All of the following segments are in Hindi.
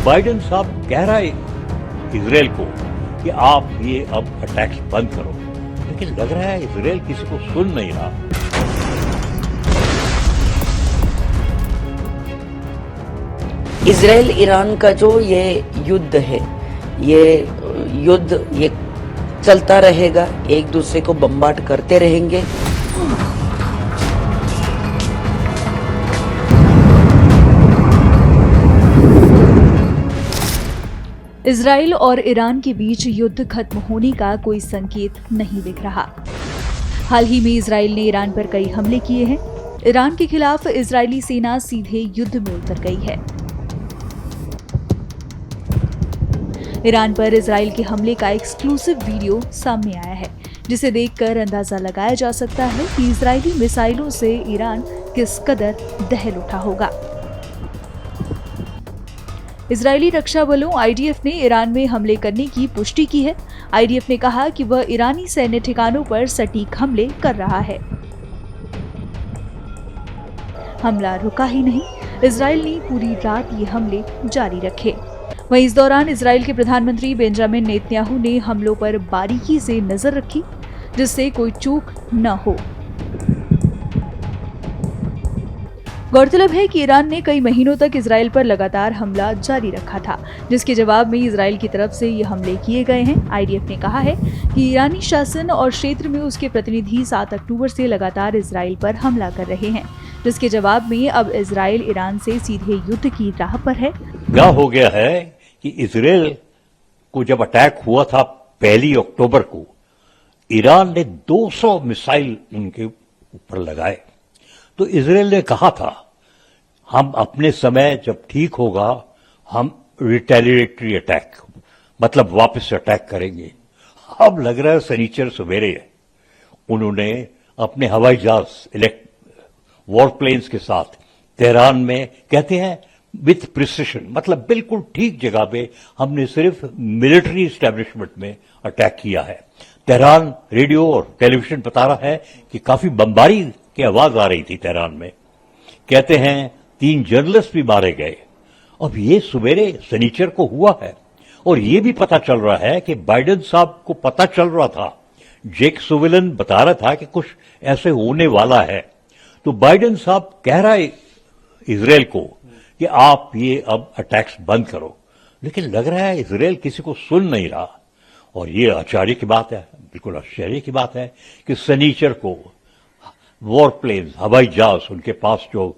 बाइडेन साहब कह रहा है इजराइल को कि आप ये अब अटैक्स बंद करो, लेकिन लग रहा है इजराइल किसी को सुन नहीं रहा। इजराइल ईरान का जो ये युद्ध है, ये युद्ध ये चलता रहेगा, एक दूसरे को बम्बार्ड करते रहेंगे। इजराइल और ईरान के बीच युद्ध खत्म होने का कोई संकेत नहीं दिख रहा। हाल ही में इजराइल ने ईरान पर कई हमले किए हैं। ईरान के खिलाफ इजरायली सेना सीधे युद्ध में उतर गई है। ईरान पर इजराइल के हमले का एक्सक्लूसिव वीडियो सामने आया है, जिसे देखकर अंदाजा लगाया जा सकता है कि इजरायली मिसाइलों से ईरान किस कदर दहल उठा होगा। इजरायली रक्षा बलों आईडीएफ ने ईरान में हमले करने की पुष्टि की है। आईडीएफ ने कहा कि वह ईरानी सैन्य ठिकानों पर सटीक हमले कर रहा है। हमला रुका ही नहीं, इजराइल ने पूरी रात ये हमले जारी रखे। वहीं इस दौरान इजराइल के प्रधानमंत्री बेंजामिन नेतन्याहू ने हमलों पर बारीकी से नजर रखी, जिससे कोई चूक न हो। गौरतलब है कि ईरान ने कई महीनों तक इजराइल पर लगातार हमला जारी रखा था, जिसके जवाब में इजराइल की तरफ से ये हमले किए गए हैं। आईडीएफ ने कहा है कि ईरानी शासन और क्षेत्र में उसके प्रतिनिधि 7 अक्टूबर से लगातार इजराइल पर हमला कर रहे हैं, जिसके जवाब में अब इजराइल ईरान से सीधे युद्ध की राह पर है। क्या हो गया है कि इजराइल को जब अटैक हुआ था 1 अक्टूबर को, ईरान ने 200 मिसाइल उनके ऊपर लगाए। तो इजराइल ने कहा था हम अपने समय जब ठीक होगा हम रिटेलिएटरी अटैक, मतलब वापस से अटैक करेंगे। अब लग रहा है शनिचर सवेरे उन्होंने अपने हवाई जहाज वॉर प्लेन्स के साथ तेहरान में, कहते हैं विथ प्रिसिशन, मतलब बिल्कुल ठीक जगह पे हमने सिर्फ मिलिट्री एस्टेब्लिशमेंट में अटैक किया है। तेहरान रेडियो और टेलीविजन बता रहा है कि काफी बमबारी की आवाज आ रही थी तेहरान में। कहते हैं 3 जर्नलिस्ट भी मारे गए। अब ये सवेरे शनिचर को हुआ है और ये भी पता चल रहा है कि बाइडेन साहब को पता चल रहा था, जेक सुविलन बता रहा था कि कुछ ऐसे होने वाला है। तो बाइडेन साहब कह रहा है इजराइल को कि आप ये अब अटैक्स बंद करो, लेकिन लग रहा है इजराइल किसी को सुन नहीं रहा। और ये आश्चर्य की बात है, बिल्कुल आश्चर्य की बात है कि शनिचर को वॉर प्लेन्स, हवाई जहाज, उनके पास जो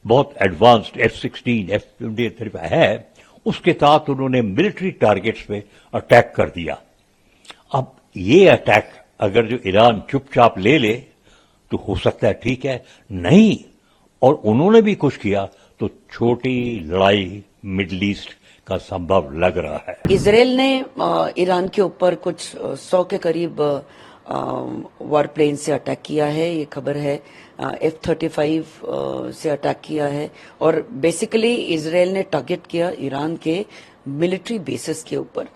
बहुत एडवांस्ड F-16, F-35 है, उसके साथ उन्होंने मिलिट्री टारगेट्स पे अटैक कर दिया। अब ये अटैक अगर जो ईरान चुपचाप ले ले तो हो सकता है ठीक है, नहीं और उन्होंने भी कुछ किया तो छोटी लड़ाई मिडिल ईस्ट का संभव लग रहा है। इजराइल ने ईरान के ऊपर कुछ 100 के करीब वॉर प्लेन से अटैक किया है, ये खबर है। F-35 से अटैक किया है और बेसिकली इजराइल ने टारगेट किया ईरान के मिलिट्री बेसिस के ऊपर।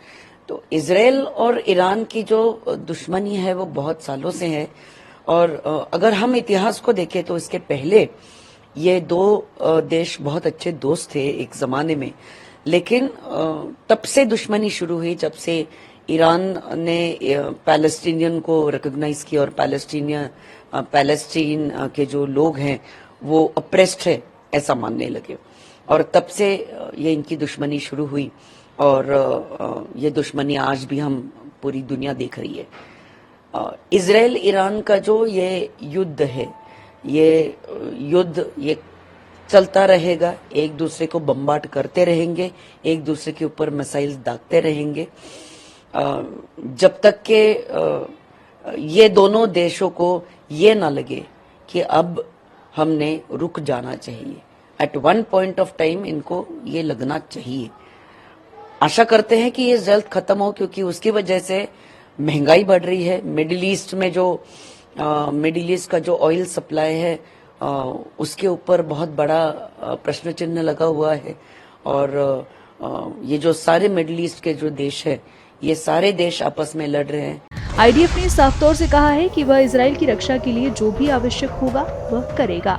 तो इजराइल और ईरान की जो दुश्मनी है वो बहुत सालों से है और अगर हम इतिहास को देखें तो इसके पहले ये 2 देश बहुत अच्छे दोस्त थे एक जमाने में, लेकिन तब से दुश्मनी शुरू हुई जब से ईरान ने पैलेस्टीनियन को रिकॉग्नाइज किया और पैलेस्टीन के जो लोग हैं वो अप्रेस्ड है ऐसा मानने लगे और तब से ये इनकी दुश्मनी शुरू हुई और ये दुश्मनी आज भी हम पूरी दुनिया देख रही है। इजराइल ईरान का जो ये युद्ध है, ये युद्ध ये चलता रहेगा, एक दूसरे को बम्बार्ड करते रहेंगे, एक दूसरे के ऊपर मिसाइल दागते रहेंगे जब तक के ये दोनों देशों को ये ना लगे कि अब हमने रुक जाना चाहिए। At one point of time इनको ये लगना चाहिए। आशा करते हैं कि ये जल्द खत्म हो, क्योंकि उसकी वजह से महंगाई बढ़ रही है। मिडिल ईस्ट में जो मिडिल ईस्ट का जो ऑयल सप्लाई है उसके ऊपर बहुत बड़ा प्रश्न चिन्ह लगा हुआ है और ये जो सारे मिडिल ईस्ट के जो देश है, ये सारे देश आपस में लड़ रहे हैं। आईडीएफ ने साफ तौर से कहा है कि वह इजराइल की रक्षा के लिए जो भी आवश्यक होगा वह करेगा।